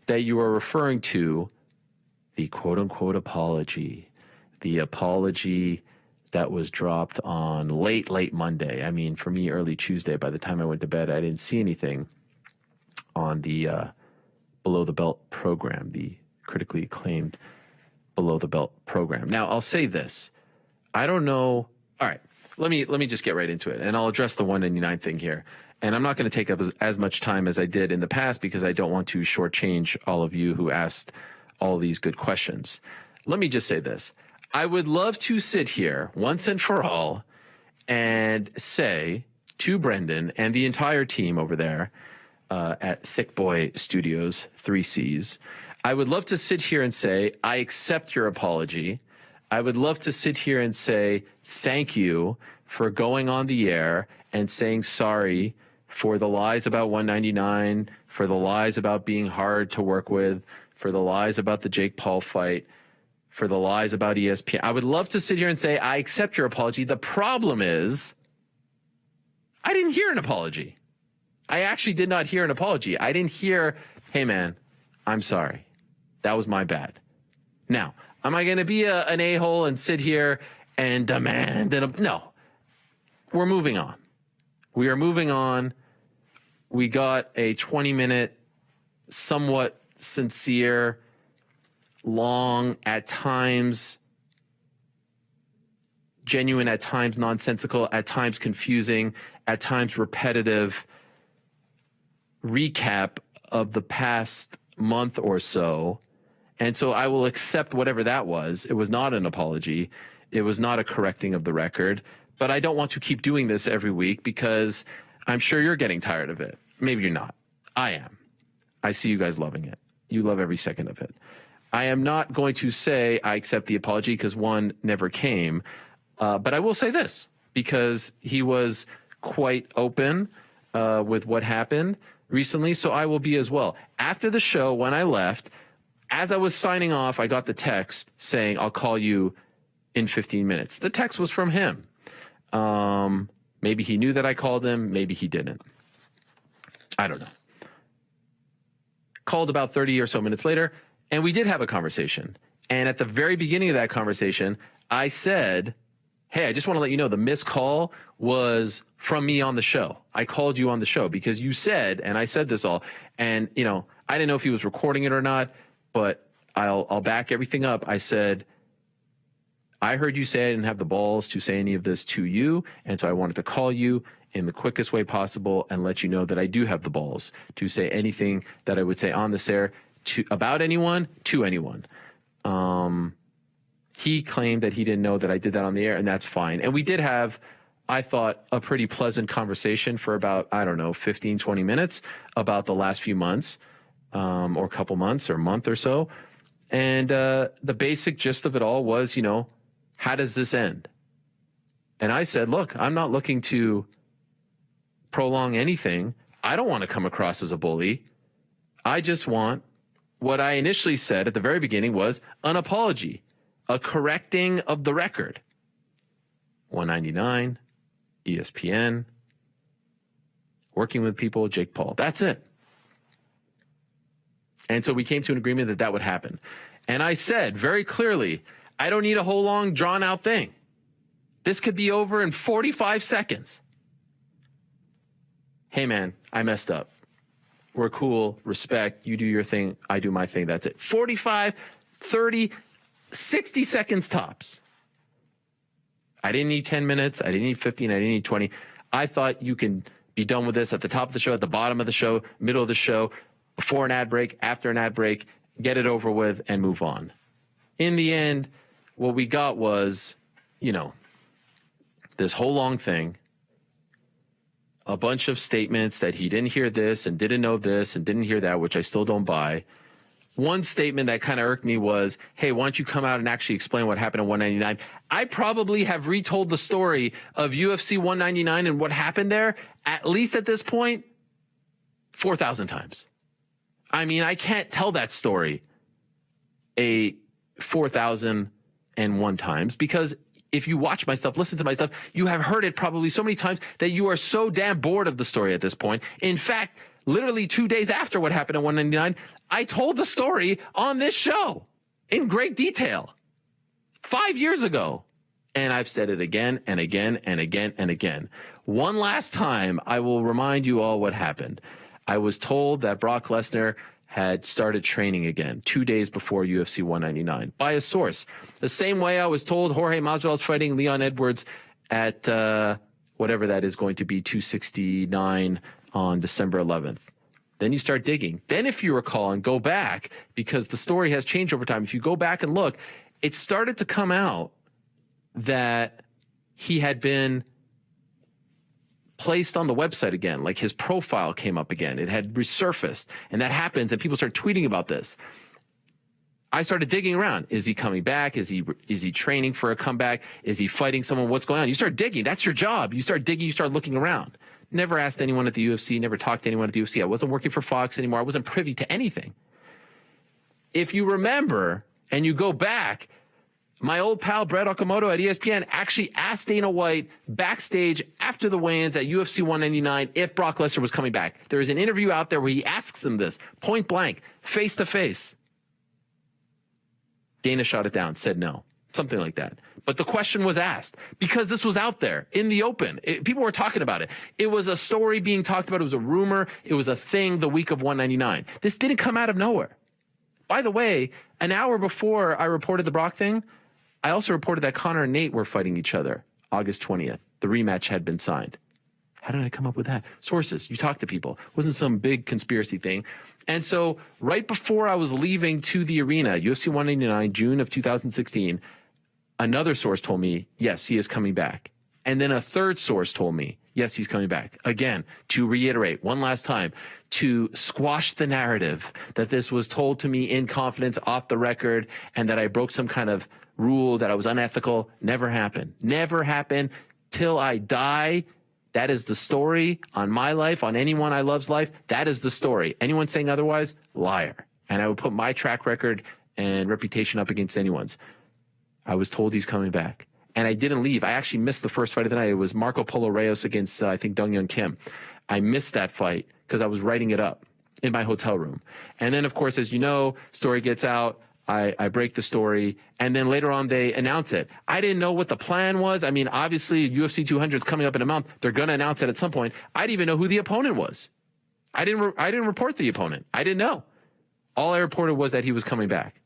that you are referring to the quote-unquote apology, the apology that was dropped on late Monday. I mean, for me, early Tuesday. By the time I went to bed, I didn't see anything on the Below the Belt program, the critically acclaimed Below the Belt program. Now, I'll say this. I don't know. All right, let me just get right into it, and I'll address the 199 thing here. And I'm not going to take up as much time as I did in the past because I don't want to shortchange all of you who asked all these good questions. Let me just say this. I would love to sit here once and for all and say to Brendan and the entire team over there at Thick Boy Studios, 3Cs, I would love to sit here and say, I accept your apology. I would love to sit here and say, thank you for going on the air and saying sorry for the lies about 199, for the lies about being hard to work with, for the lies about the Jake Paul fight, for the lies about ESPN. I would love to sit here and say, I accept your apology. The problem is, I didn't hear an apology. I actually did not hear an apology. I didn't hear, hey, man, I'm sorry. That was my bad. Now, am I going to be an a-hole and sit here and demand? No. We're moving on. We are moving on. We got a 20-minute, somewhat sincere, long, at times genuine, at times nonsensical, at times confusing, at times repetitive recap of the past month or so. And so I will accept whatever that was. It was not an apology. It was not a correcting of the record. But I don't want to keep doing this every week because I'm sure you're getting tired of it. Maybe you're not. I am. I see you guys loving it. You love every second of it. I am not going to say I accept the apology because one never came. But I will say this, because he was quite open with what happened recently. So I will be as well. After the show, when I left, as I was signing off, I got the text saying, I'll call you in 15 minutes. The text was from him. Maybe he knew that I called him. Maybe he didn't. I don't know. Called about 30 or so minutes later, and we did have a conversation. And at the very beginning of that conversation, I said, hey, I just want to let you know the missed call was from me on the show. I called you on the show because you said, and I said this all, and, you know, I didn't know if he was recording it or not, but I'll back everything up. I said, I heard you say I didn't have the balls to say any of this to you, and so I wanted to call you in the quickest way possible and let you know that I do have the balls to say anything that I would say on this air about anyone, to anyone. He claimed that he didn't know that I did that on the air, and that's fine. And we did have, I thought, a pretty pleasant conversation for about, 15, 20 minutes about the last few months, or couple months or month or so. And the basic gist of it all was, how does this end? And I said, look, I'm not looking to prolong anything. I don't want to come across as a bully. I just want what I initially said at the very beginning was an apology, a correcting of the record. 199, ESPN, working with people, Jake Paul. That's it. And so we came to an agreement that that would happen. And I said very clearly, I don't need a whole long drawn out thing. This could be over in 45 seconds. Hey, man, I messed up. We're cool. Respect. You do your thing. I do my thing. That's it. 45, 30, 60 seconds tops. I didn't need 10 minutes. I didn't need 15. I didn't need 20. I thought you can be done with this at the top of the show, at the bottom of the show, middle of the show, before an ad break, after an ad break, get it over with and move on. In the end, what we got was, this whole long thing, a bunch of statements that he didn't hear this and didn't know this and didn't hear that, which I still don't buy. One statement that kind of irked me was, hey, why don't you come out and actually explain what happened at 199? I probably have retold the story of UFC 199 and what happened there, at least at this point, 4,000 times. I mean, I can't tell that story 4,001 times because if you watch my stuff, listen to my stuff, you have heard it probably so many times that you are so damn bored of the story at this point. In fact, literally 2 days after what happened at 199, I told the story on this show in great detail 5 years ago. And I've said it again and again and again and again. One last time, I will remind you all what happened. I was told that Brock Lesnar had started training again 2 days before UFC 199 by a source. The same way I was told Jorge Masvidal is fighting Leon Edwards at whatever that is going to be, 269 on December 11th. Then you start digging. Then if you recall and go back, because the story has changed over time, if you go back and look, it started to come out that he had been placed on the website again, like his profile came up again. It had resurfaced, and that happens, and people start tweeting about this. I started digging around. Is he coming back? Is he training for a comeback? Is he fighting someone? What's going on? You start digging. That's your job. You start digging. You start looking around. Never asked anyone at the UFC. Never talked to anyone at the UFC. I wasn't working for Fox anymore. I wasn't privy to anything. If you remember and you go back, my old pal Brett Okamoto at ESPN actually asked Dana White backstage after the weigh-ins at UFC 199 if Brock Lesnar was coming back. There is an interview out there where he asks him this, point blank, face to face. Dana shot it down, said no, something like that. But the question was asked because this was out there in the open. People were talking about it. It was a story being talked about. It was a rumor. It was a thing the week of 199. This didn't come out of nowhere. By the way, an hour before I reported the Brock thing, I also reported that Conor and Nate were fighting each other August 20th. The rematch had been signed. How did I come up with that? Sources. You talk to people. It wasn't some big conspiracy thing. And so right before I was leaving to the arena, UFC 199, June of 2016, another source told me, yes, he is coming back. And then a third source told me, yes, he's coming back. Again, to reiterate one last time, to squash the narrative that this was told to me in confidence off the record and that I broke some kind of rule, that I was unethical. Never happened. Never happened till I die. That is the story on my life, on anyone I love's life. That is the story. Anyone saying otherwise, liar. And I would put my track record and reputation up against anyone's. I was told he's coming back. And I didn't leave. I actually missed the first fight of the night. It was Marco Polo Reyes against, I think, Dong Young Kim. I missed that fight because I was writing it up in my hotel room. And then, of course, as you know, story gets out. I break the story, and then later on they announce it. I didn't know what the plan was. I mean, obviously, UFC 200 is coming up in a month. They're going to announce it at some point. I didn't even know who the opponent was. I didn't report the opponent. I didn't know. All I reported was that he was coming back.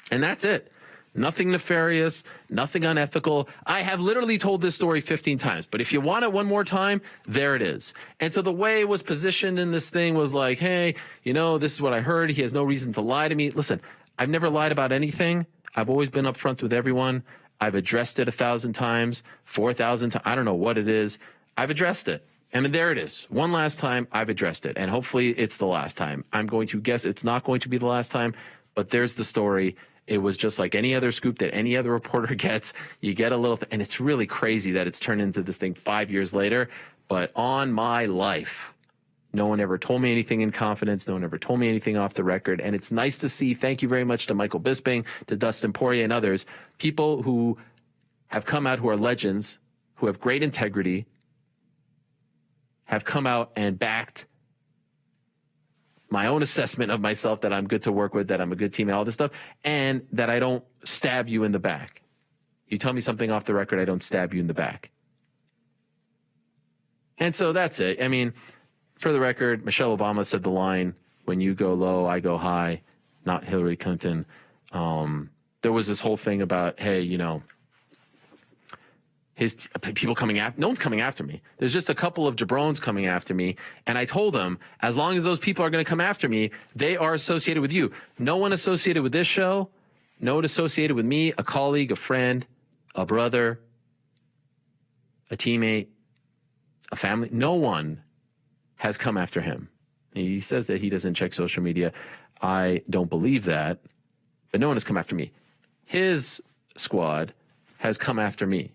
And that's it. Nothing nefarious, nothing unethical. I have literally told this story 15 times, but if you want it one more time, there it is. And so the way it was positioned in this thing was like, hey, you know, this is what I heard. He has no reason to lie to me. Listen, I've never lied about anything. I've always been upfront with everyone. I've addressed it 1,000 times, 4,000 times. I don't know what it is. I've addressed it. And there it is. One last time, I've addressed it. And hopefully it's the last time. I'm going to guess it's not going to be the last time, but there's the story. It was just like any other scoop that any other reporter gets. You get a little, and it's really crazy that it's turned into this thing 5 years later. But on my life, no one ever told me anything in confidence. No one ever told me anything off the record. And it's nice to see, thank you very much to Michael Bisping, to Dustin Poirier and others, people who have come out who are legends, who have great integrity, have come out and backed my own assessment of myself, that I'm good to work with, that I'm a good team and all this stuff, and that I don't stab you in the back. You tell me something off the record, I don't stab you in the back. And so that's it. I mean, for the record, Michelle Obama said the line, when you go low, I go high, not Hillary Clinton. There was this whole thing about, hey, you know, his people coming after, no one's coming after me. There's just a couple of jabrones coming after me. And I told them, as long as those people are going to come after me, they are associated with you. No one associated with this show, no one associated with me, a colleague, a friend, a brother, a teammate, a family. No one has come after him. He says that he doesn't check social media. I don't believe that, but no one has come after me. His squad has come after me.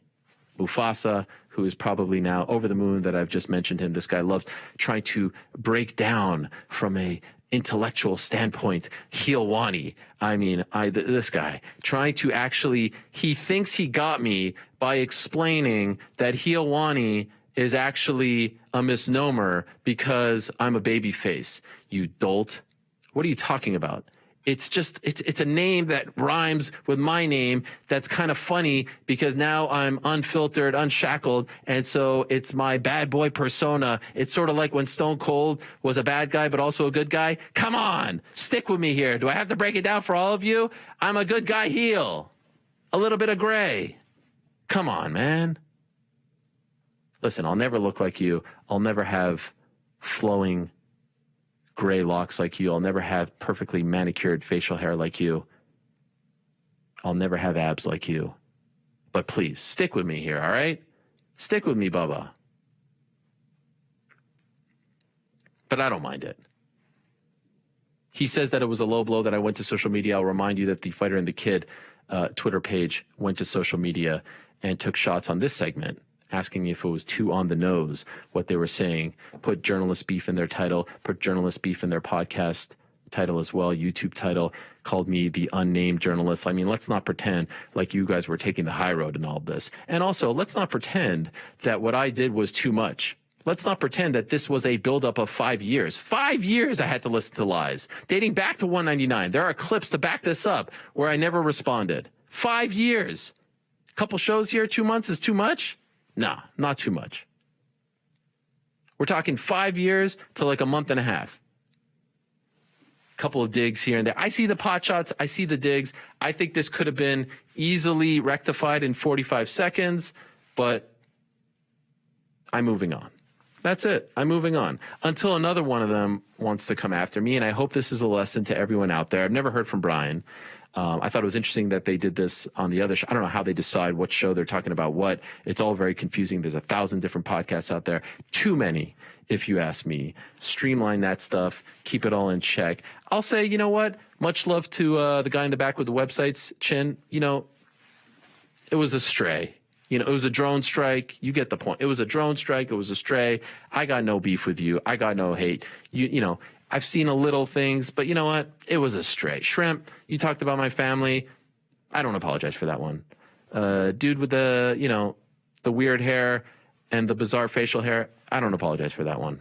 Mufasa, who is probably now over the moon that I've just mentioned him. This guy loves trying to break down from a intellectual standpoint, Heelwani. I mean, this guy trying to actually, he thinks he got me by explaining that Heelwani is actually a misnomer because I'm a baby face. You dolt. What are you talking about? It's just, it's a name that rhymes with my name. That's kind of funny because now I'm unfiltered, unshackled. And so it's my bad boy persona. It's sort of like when Stone Cold was a bad guy, but also a good guy. Come on, stick with me here. Do I have to break it down for all of you? I'm a good guy heel. A little bit of gray. Come on, man. Listen, I'll never look like you. I'll never have flowing gray locks like you. I'll never have perfectly manicured facial hair like you. I'll never have abs like you. But please, stick with me here, all right? Stick with me, Bubba. But I don't mind it. He says that it was a low blow that I went to social media. I'll remind you that the Fighter and the Kid Twitter page went to social media and took shots on this segment, asking if it was too on the nose what they were saying, put journalist beef in their title, put journalist beef in their podcast title as well, YouTube title, called me the unnamed journalist. I mean, let's not pretend like you guys were taking the high road in all of this. And also, let's not pretend that what I did was too much. Let's not pretend that this was a buildup of 5 years. 5 years I had to listen to lies, dating back to 199. There are clips to back this up where I never responded. 5 years. A couple shows here, 2 months is too much? Nah, not too much. We're talking 5 years to like a month and a half. Couple of digs here and there. I see the pot shots. I see the digs. I think this could have been easily rectified in 45 seconds, but I'm moving on. That's it. I'm moving on until another one of them wants to come after me. And I hope this is a lesson to everyone out there. I've never heard from Brian. I thought it was interesting that they did this on the other show. I don't know how they decide what show they're talking about what. It's all very confusing. There's 1,000 different podcasts out there. Too many, if you ask me. Streamline that stuff. Keep it all in check. I'll say, you know what? Much love to the guy in the back with the websites, Chin. You know, it was a stray. You know, it was a drone strike. You get the point. It was a drone strike. It was a stray. I got no beef with you. I got no hate. You know, I've seen a little things, but you know what? It was a stray. Shrimp, you talked about my family. I don't apologize for that one. Dude with the, you know, the weird hair and the bizarre facial hair, I don't apologize for that one.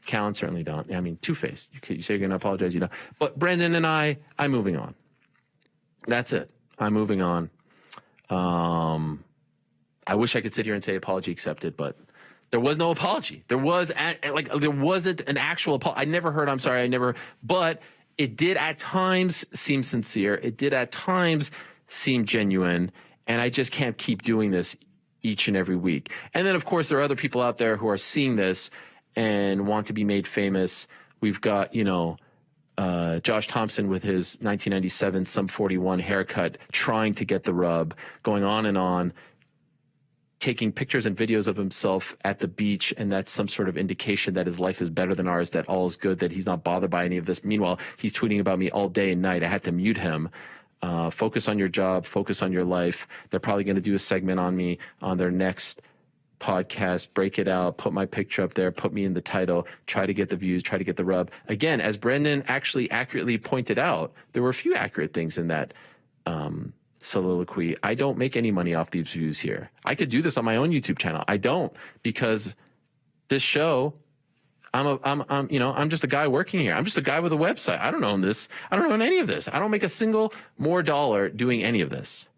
Callan certainly don't. I mean, two-faced. You say you're going to apologize, you know. But Brendan and I'm moving on. That's it. I'm moving on. I wish I could sit here and say apology accepted, but there was no apology. There wasn't an actual apology. I never heard, I'm sorry, but it did at times seem sincere. It did at times seem genuine. And I just can't keep doing this each and every week. And then, of course, there are other people out there who are seeing this and want to be made famous. We've got, you know, Josh Thompson with his 1997 Sum 41 haircut, trying to get the rub, going on and on, taking pictures and videos of himself at the beach, and that's some sort of indication that his life is better than ours, that all is good, that he's not bothered by any of this. Meanwhile, he's tweeting about me all day and night. I had to mute him. Focus on your job, focus on your life. They're probably going to do a segment on me on their next podcast, break it out, put my picture up there, put me in the title, try to get the views, try to get the rub. Again, as Brendan actually accurately pointed out, there were a few accurate things in that soliloquy. I don't make any money off these views here. I could do this on my own YouTube channel. I don't, because this show, I'm just a guy working here. I'm just a guy with a website. I don't own this. I don't own any of this. I don't make a single more dollar doing any of this.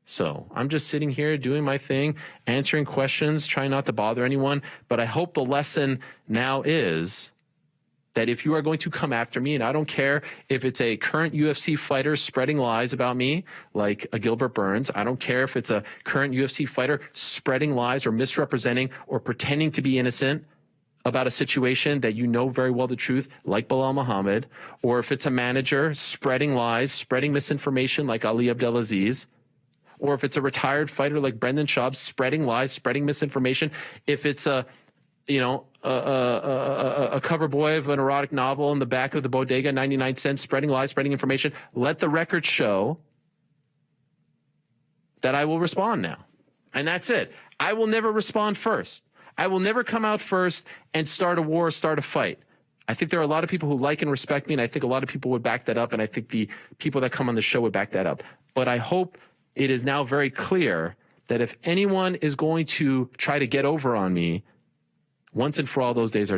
So I'm just sitting here doing my thing, answering questions, trying not to bother anyone. But I hope the lesson now is that if you are going to come after me, and I don't care if it's a current UFC fighter spreading lies about me, like a Gilbert Burns. I don't care if it's a current UFC fighter spreading lies or misrepresenting or pretending to be innocent about a situation that you know very well the truth, like Bilal Muhammad, or if it's a manager spreading lies, spreading misinformation like Ali Abdelaziz, or if it's a retired fighter like Brendan Schaub spreading lies, spreading misinformation, if it's a cover boy of an erotic novel in the back of the bodega, 99 cents, spreading lies, spreading information, let the record show that I will respond now. And that's it. I will never respond first. I will never come out first and start a war, start a fight. I think there are a lot of people who like and respect me, and I think a lot of people would back that up, and I think the people that come on the show would back that up. But I hope it is now very clear that if anyone is going to try to get over on me, once and for all, those days are